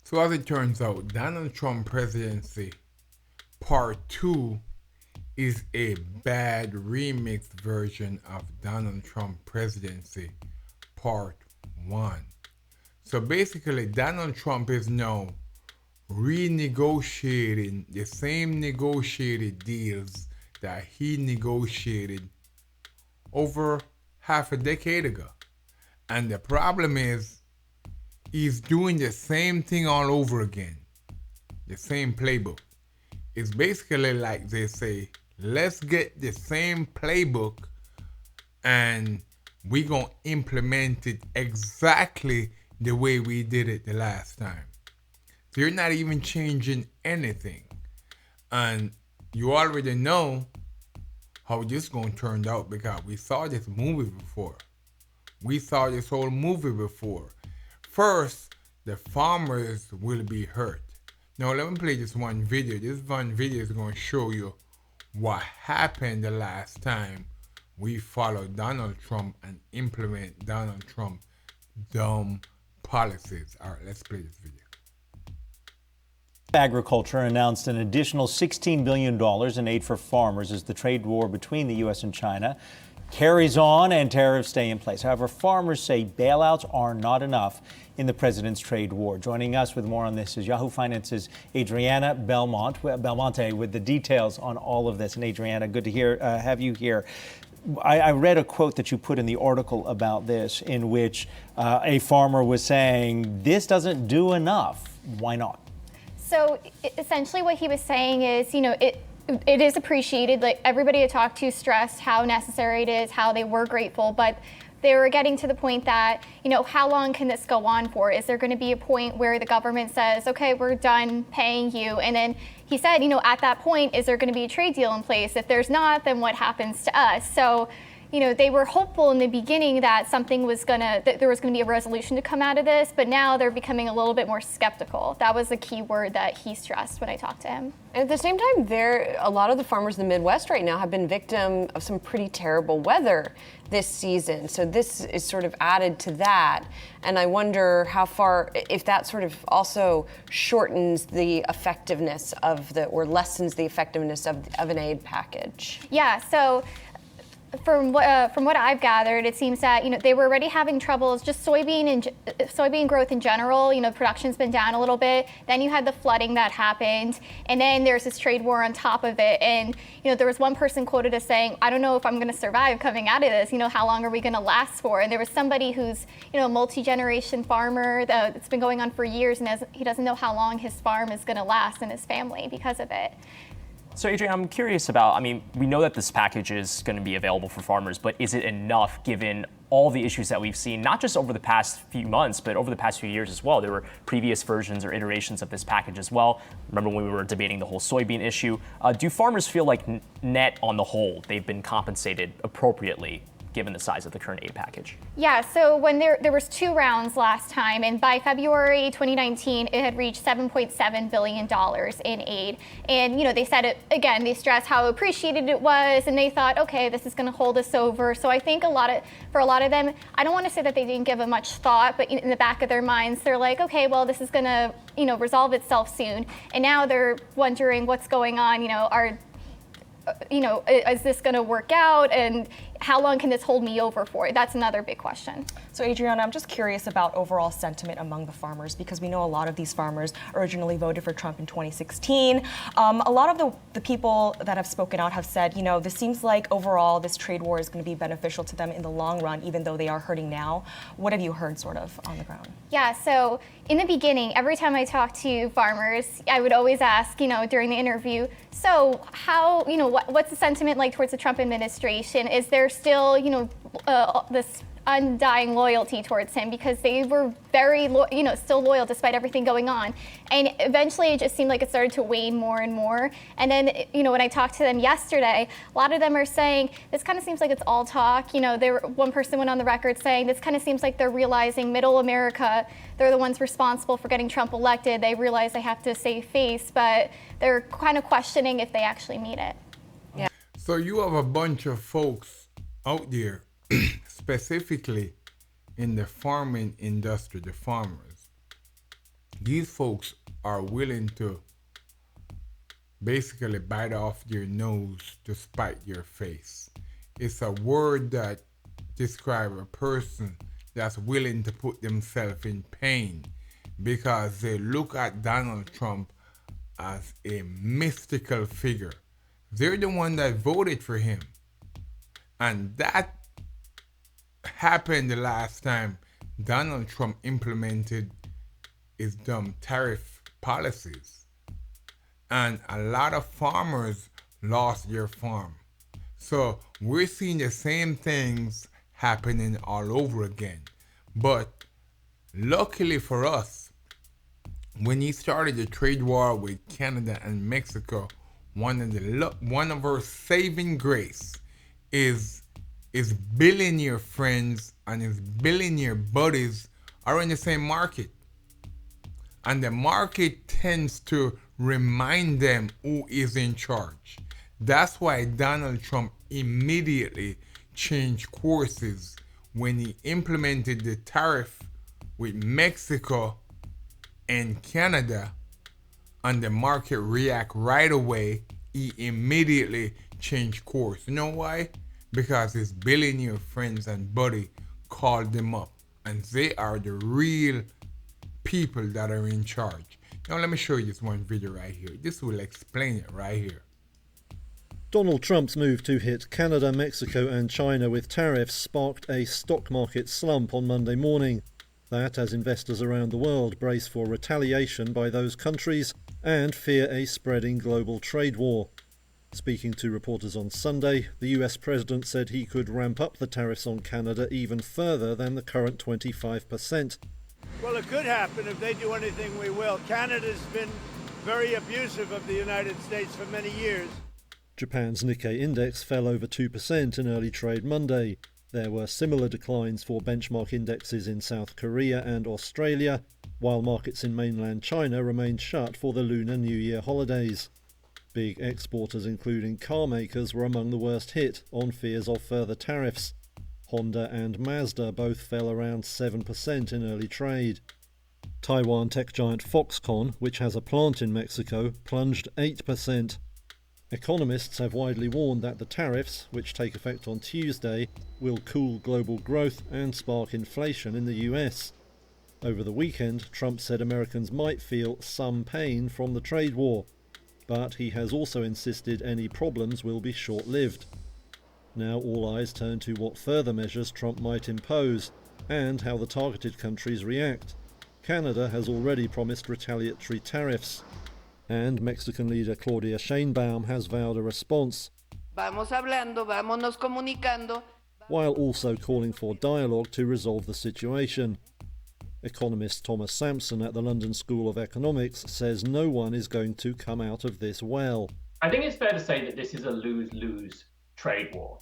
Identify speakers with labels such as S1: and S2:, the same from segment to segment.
S1: So as it turns out, Donald Trump presidency part 2 is a bad remixed version of Donald Trump presidency part 1. So basically Donald Trump is now renegotiating the same negotiated deals that he negotiated over half a decade ago. And the problem is he's doing the same thing all over again. The same playbook. It's basically like they say, let's get the same playbook and we're going to implement it exactly the way we did it the last time. So you're not even changing anything. And you already know how this going to turn out because we saw this movie before. We saw this whole movie before. First, the farmers will be hurt. Now let me play this one video. This one video is going to show you what happened the last time we followed Donald Trump and implement Donald Trump dumb policies. All right, let's play this video.
S2: Agriculture announced an additional $16 billion in aid for farmers as the trade war between the U.S. and China carries on and tariffs stay in place. However, farmers say bailouts are not enough in the president's trade war. Joining us with more on this is Yahoo Finance's Adriana Belmonte with the details on all of this. And Adriana, good to have you here. I read a quote that you put in the article about this in which a farmer was saying, this doesn't do enough. Why not?
S3: So essentially what he was saying is, it is appreciated. Like everybody I talked to stressed how necessary it is, how they were grateful, but they were getting to the point that, how long can this go on for? Is there going to be a point where the government says, okay, we're done paying you? And then he said, at that point, is there going to be a trade deal in place? If there's not, then what happens to us? So, they were hopeful in the beginning that that there was going to be a resolution to come out of this, but now they're becoming a little bit more skeptical. That was the key word that he stressed when I talked to him.
S4: And at the same time, a lot of the farmers in the Midwest right now have been victim of some pretty terrible weather this season. So this is sort of added to that. And I wonder how far, if that sort of also shortens the effectiveness or lessens the effectiveness of an aid package.
S3: Yeah, so from what I've gathered, it seems that they were already having troubles, just soybean growth in general. Production's been down a little bit. Then you had the flooding that happened, and then there's this trade war on top of it. And there was one person quoted as saying, "I don't know if I'm going to survive coming out of this. How long are we going to last for?" And there was somebody who's a multi-generation farmer that's been going on for years, and he doesn't know how long his farm is going to last and his family because of it.
S5: So, Adrian, I'm curious about, we know that this package is going to be available for farmers, but is it enough given all the issues that we've seen, not just over the past few months, but over the past few years as well? There were previous versions or iterations of this package as well. Remember when we were debating the whole soybean issue? Do farmers feel like net on the whole, they've been compensated appropriately given the size of the current aid package?
S3: Yeah, so when there was 2 rounds last time, and by February 2019, it had reached $7.7 billion in aid. And, they said it, again, they stressed how appreciated it was, and they thought, okay, this is gonna hold us over. So I think for a lot of them, I don't wanna say that they didn't give it much thought, but in the back of their minds, they're like, okay, well, this is gonna, resolve itself soon. And now they're wondering what's going on, is this going to work out, and how long can this hold me over for? That's another big question.
S6: So Adriana, I'm just curious about overall sentiment among the farmers, because we know a lot of these farmers originally voted for Trump in 2016. A lot of the people that have spoken out have said, this seems like overall this trade war is going to be beneficial to them in the long run, even though they are hurting now. What have you heard sort of on the ground?
S3: Yeah, so in the beginning, every time I talked to farmers, I would always ask, during the interview, so how, what's the sentiment like towards the Trump administration? Is there still, this undying loyalty towards him? Because they were very, still loyal despite everything going on. And eventually it just seemed like it started to wane more and more. And then, when I talked to them yesterday, a lot of them are saying, this kind of seems like it's all talk. One person went on the record saying, this kind of seems like they're realizing middle America, they're the ones responsible for getting Trump elected. They realize they have to save face, but they're kind of questioning if they actually need it.
S4: Yeah.
S1: So you have a bunch of folks out there, specifically in the farming industry, the farmers, these folks are willing to basically bite off your nose to spite your face. It's a word that describes a person that's willing to put themselves in pain because they look at Donald Trump as a mystical figure. They're the one that voted for him. And that happened the last time Donald Trump implemented his dumb tariff policies. And a lot of farmers lost their farm. So we're seeing the same things happening all over again. But luckily for us, when he started the trade war with Canada and Mexico, one of our saving grace is his billionaire friends and his billionaire buddies are in the same market. And the market tends to remind them who is in charge. That's why Donald Trump immediately changed courses when he implemented the tariff with Mexico and Canada, and the market react right away. He immediately changed course. You know why? Because his billionaire friends and buddy called them up, and they are the real people that are in charge. Now let me show you this one video right here. This will explain it right here.
S7: Donald Trump's move to hit Canada, Mexico and China with tariffs sparked a stock market slump on Monday morning. That as investors around the world brace for retaliation by those countries and fear a spreading global trade war. Speaking to reporters on Sunday, the US president said he could ramp up the tariffs on Canada even further than the current 25%.
S8: Well, it could happen. If they do anything, we will. Canada's been very abusive of the United States for many years.
S7: Japan's Nikkei index fell over 2% in early trade Monday. There were similar declines for benchmark indexes in South Korea and Australia, while markets in mainland China remained shut for the Lunar New Year holidays. Big exporters including car makers were among the worst hit on fears of further tariffs. Honda and Mazda both fell around 7% in early trade. Taiwan tech giant Foxconn, which has a plant in Mexico, plunged 8%. Economists have widely warned that the tariffs, which take effect on Tuesday, will cool global growth and spark inflation in the US. Over the weekend, Trump said Americans might feel some pain from the trade war, but he has also insisted any problems will be short-lived. Now all eyes turn to what further measures Trump might impose and how the targeted countries react. Canada has already promised retaliatory tariffs, and Mexican leader Claudia Sheinbaum has vowed a response,
S9: Vamos hablando, vámonos comunicando.
S7: while also calling for dialogue to resolve the situation. Economist Thomas Sampson at the London School of Economics says no one is going to come out of this well.
S10: I think it's fair to say that this is a lose-lose trade war.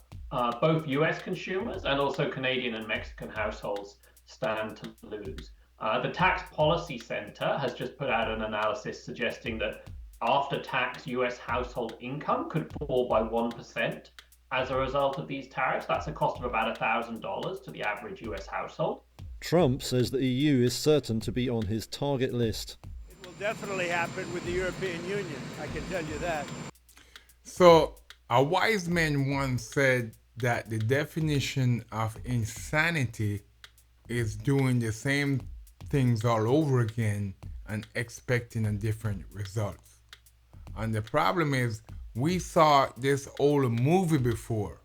S10: Both US consumers and also Canadian and Mexican households stand to lose. The Tax Policy Center has just put out an analysis suggesting that after-tax US household income could fall by 1% as a result of these tariffs. That's a cost of about $1,000 to the average US household.
S7: Trump says the EU is certain to be on his target list.
S8: It will definitely happen with the European Union, I can tell you that.
S1: So a wise man once said that the definition of insanity is doing the same things all over again and expecting a different result. And the problem is, we saw this old movie before.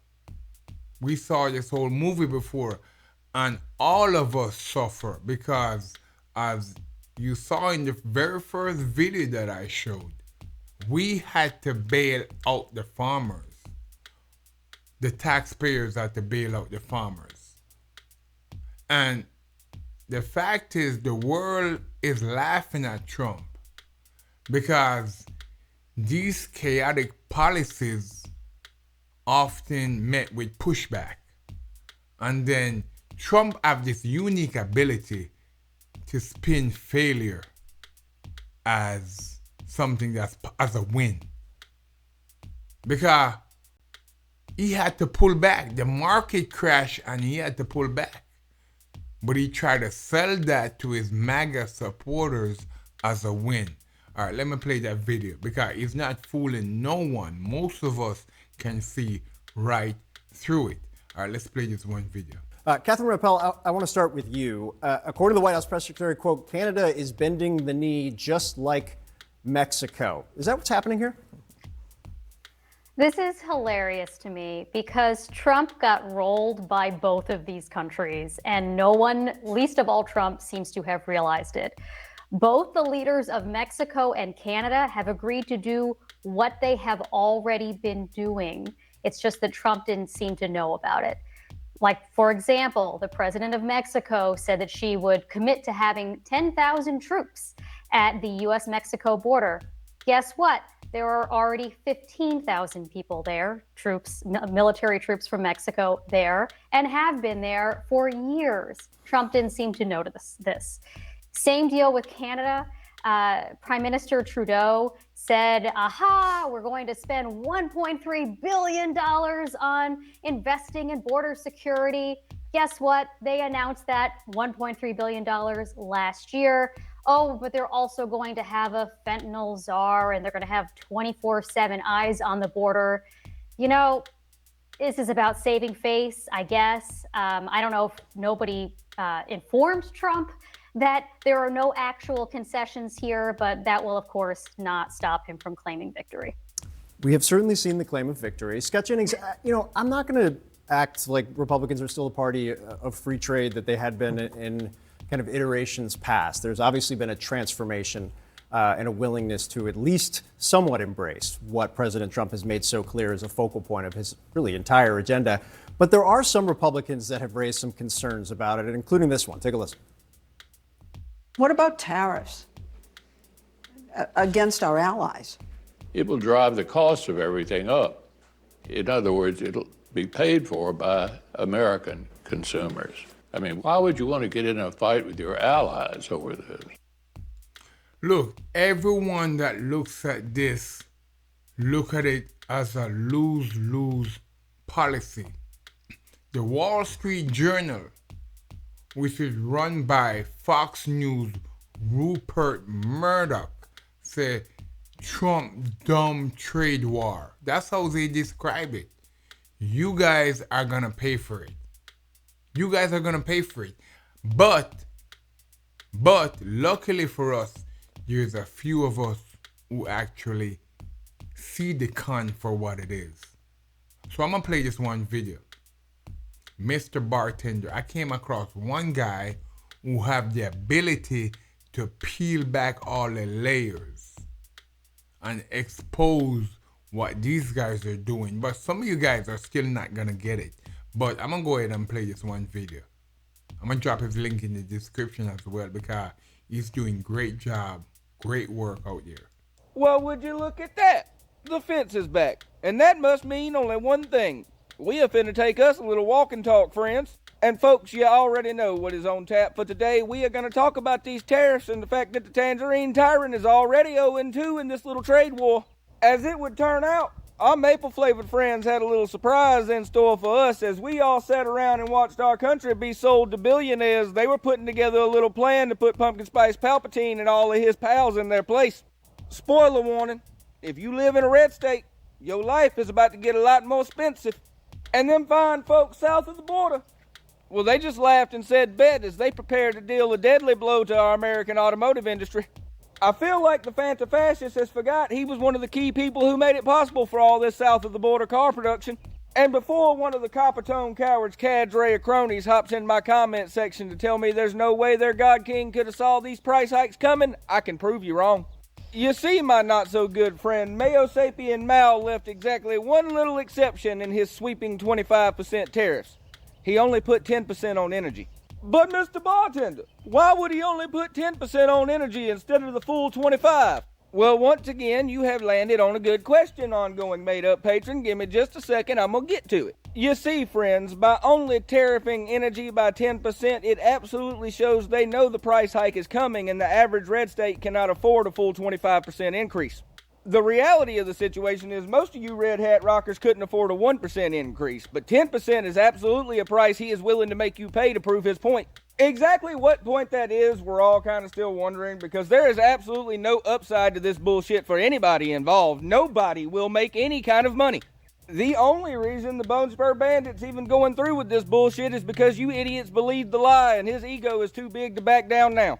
S1: And all of us suffer because, as you saw in the very first video that I showed, we had to bail out the farmers. The taxpayers had to bail out the farmers. And the fact is, the world is laughing at Trump because these chaotic policies often met with pushback. And then Trump have this unique ability to spin failure as something that's as a win. Because he had to pull back. The market crashed and he had to pull back. But he tried to sell that to his MAGA supporters as a win. All right, let me play that video because it's not fooling no one. Most of us can see right through it. All right, let's play this one video.
S11: Catherine Rappel, I want to start with you. According to the White House press secretary, quote, Canada is bending the knee just like Mexico. Is that what's happening here?
S12: This is hilarious to me because Trump got rolled by both of these countries, and no one, least of all Trump, seems to have realized it. Both the leaders of Mexico and Canada have agreed to do what they have already been doing. It's just that Trump didn't seem to know about it. Like, for example, the president of Mexico said that she would commit to having 10,000 troops at the U.S.-Mexico border. Guess what? There are already 15,000 people there, troops, military troops from Mexico there, and have been there for years. Trump didn't seem to notice this. Same deal with Canada. Prime Minister Trudeau said, aha, we're going to spend $1.3 billion on investing in border security. Guess what? They announced that $1.3 billion last year. Oh, but they're also going to have a fentanyl czar, and they're going to have 24/7 eyes on the border. You know, this is about saving face, I guess. I don't know if nobody informed Trump that there are no actual concessions here, but that will, of course, not stop him from claiming victory.
S11: We have certainly seen the claim of victory. Scott Jennings, I'm not going to act like Republicans are still a party of free trade that they had been in kind of iterations past. There's obviously been a transformation and a willingness to at least somewhat embrace what President Trump has made so clear as a focal point of his really entire agenda. But there are some Republicans that have raised some concerns about it, including this one. Take a listen.
S13: What about tariffs against our allies?
S14: It will drive the cost of everything up. In other words, it'll be paid for by American consumers. I mean, why would you want to get in a fight with your allies over this?
S1: Look, everyone that looks at this, look at it as a lose-lose policy. The Wall Street Journal, which is run by Fox News' Rupert Murdoch, said Trump dumb trade war. That's how they describe it. You guys are gonna pay for it. You guys are gonna pay for it. But luckily for us, there's a few of us who actually see the con for what it is. So I'm gonna play this one video. Mr. Bartender, I came across one guy who have the ability to peel back all the layers and expose what these guys are doing. But some of you guys are still not gonna get it. But I'm gonna go ahead and play this one video. I'm gonna drop his link in the description as well because he's doing great job, great work out there.
S15: Well, would you look at that? The fence is back. And that must mean only one thing. We are finna take us a little walk and talk, friends. And folks, you already know what is on tap for today. We are gonna talk about these tariffs and the fact that the tangerine tyrant is already 0-2 in this little trade war. As it would turn out, our maple-flavored friends had a little surprise in store for us as we all sat around and watched our country be sold to billionaires. They were putting together a little plan to put Pumpkin Spice Palpatine and all of his pals in their place. Spoiler warning, if you live in a red state, your life is about to get a lot more expensive. And them fine folks south of the border, well, they just laughed and said bet as they prepared to deal a deadly blow to our American automotive industry. I feel like the Fanta fascist has forgot he was one of the key people who made it possible for all this south of the border car production. And before one of the copper-tone cowards cadre of cronies hops in my comment section to tell me there's no way their God King could have saw these price hikes coming, I can prove you wrong. You see, my not-so-good friend, Mayo Sapien Mao left exactly one little exception in his sweeping 25% tariffs. He only put 10% on energy. But Mr. Bartender, why would he only put 10% on energy instead of the full 25%? Well, once again, you have landed on a good question, ongoing made-up patron. Give me just a second, I'm gonna get to it. You see, friends, by only tariffing energy by 10%, it absolutely shows they know the price hike is coming and the average red state cannot afford a full 25% increase. The reality of the situation is most of you red hat rockers couldn't afford a 1% increase, but 10% is absolutely a price he is willing to make you pay to prove his point. Exactly what point that is, we're all kind of still wondering, because there is absolutely no upside to this bullshit for anybody involved. Nobody will make any kind of money. The only reason the Bone Spur Bandit's even going through with this bullshit is because you idiots believed the lie and his ego is too big to back down now.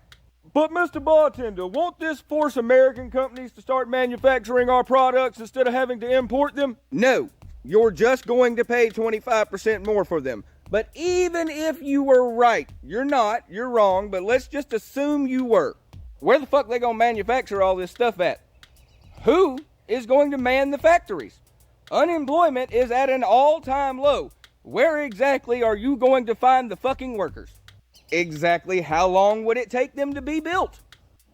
S15: But Mr. Bartender, won't this force American companies to start manufacturing our products instead of having to import them? No, you're just going to pay 25% more for them. But even if you were right, you're not, you're wrong, but let's just assume you were. Where the fuck they gonna manufacture all this stuff at? Who is going to man the factories? Unemployment is at an all-time low. Where exactly are you going to find the fucking workers? Exactly how long would it take them to be built?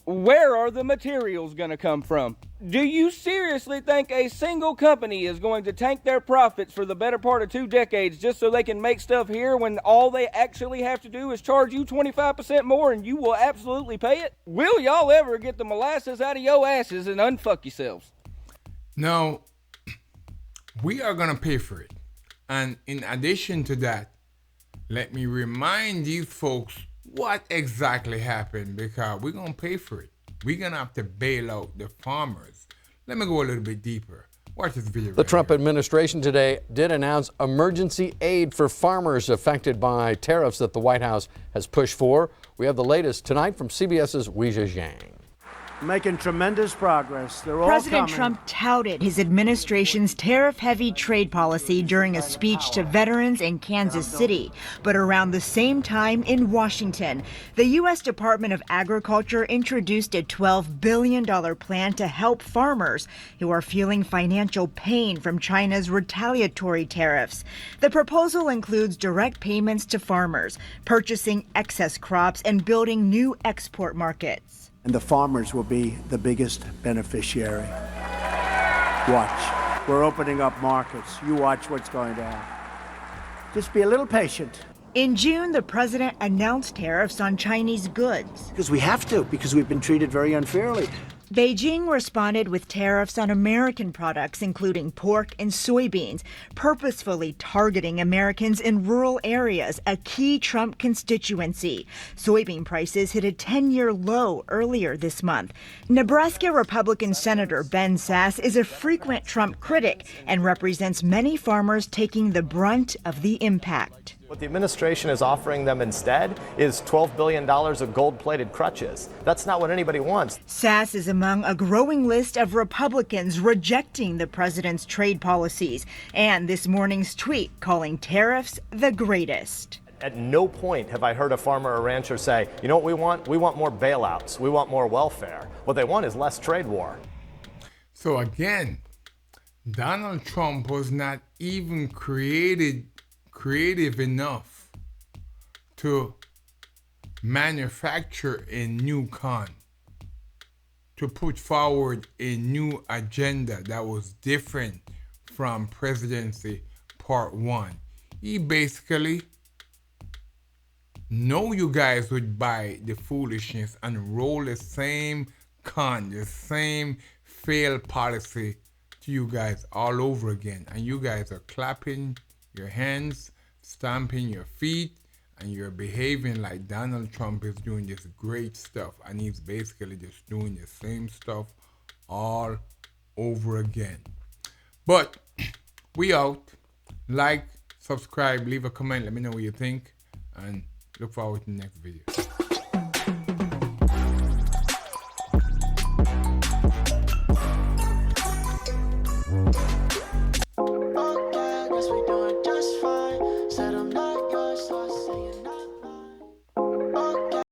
S15: Where are the materials going to come from? Do you seriously think a single company is going to tank their profits for the better part of 2 decades just so they can make stuff here when all they actually have to do is charge you 25% more and you will absolutely pay it? Will y'all ever get the molasses out of your asses and unfuck yourselves?
S1: No, we are going to pay for it. And in addition to that, let me remind these folks what exactly happened, because we're going to pay for it. We're going to have to bail out the farmers. Let me go a little bit deeper. Watch this video.
S16: The Trump administration today did announce emergency aid for farmers affected by tariffs that the White House has pushed for. We have the latest tonight from CBS's Weijia Zhang.
S17: Making tremendous progress. They're all
S18: President
S17: coming.
S18: Trump touted his administration's tariff-heavy trade policy during a speech to veterans in Kansas City. But around the same time in Washington, the U.S. Department of Agriculture introduced a $12 billion plan to help farmers who are feeling financial pain from China's retaliatory tariffs. The proposal includes direct payments to farmers, purchasing excess crops, and building new export markets.
S17: And the farmers will be the biggest beneficiary. Watch. We're opening up markets. You watch what's going to happen. Just be a little patient.
S18: In June, the president announced tariffs on Chinese goods.
S17: Because we have to, because we've been treated very unfairly.
S18: Beijing responded with tariffs on American products, including pork and soybeans, purposefully targeting Americans in rural areas, a key Trump constituency. Soybean prices hit a 10-year low earlier this month. Nebraska Republican Senator Ben Sasse is a frequent Trump critic and represents many farmers taking the brunt of the impact.
S19: What the administration is offering them instead is $12 billion of gold-plated crutches. That's not what anybody wants.
S18: Sasse is among a growing list of Republicans rejecting the president's trade policies and this morning's tweet calling tariffs the greatest.
S19: At no point have I heard a farmer or rancher say, you know what we want? We want more bailouts. We want more welfare. What they want is less trade war.
S1: So again, Donald Trump was not even creative enough to manufacture a new con, to put forward a new agenda that was different from Presidency Part 1. He basically know you guys would buy the foolishness and roll the same con, the same failed policy to you guys all over again. And you guys are clapping your hands, stamping your feet, and you're behaving like Donald Trump is doing this great stuff, and he's basically just doing the same stuff all over again. But we out. Like, subscribe, leave a comment, let me know what you think, and look forward to the next video.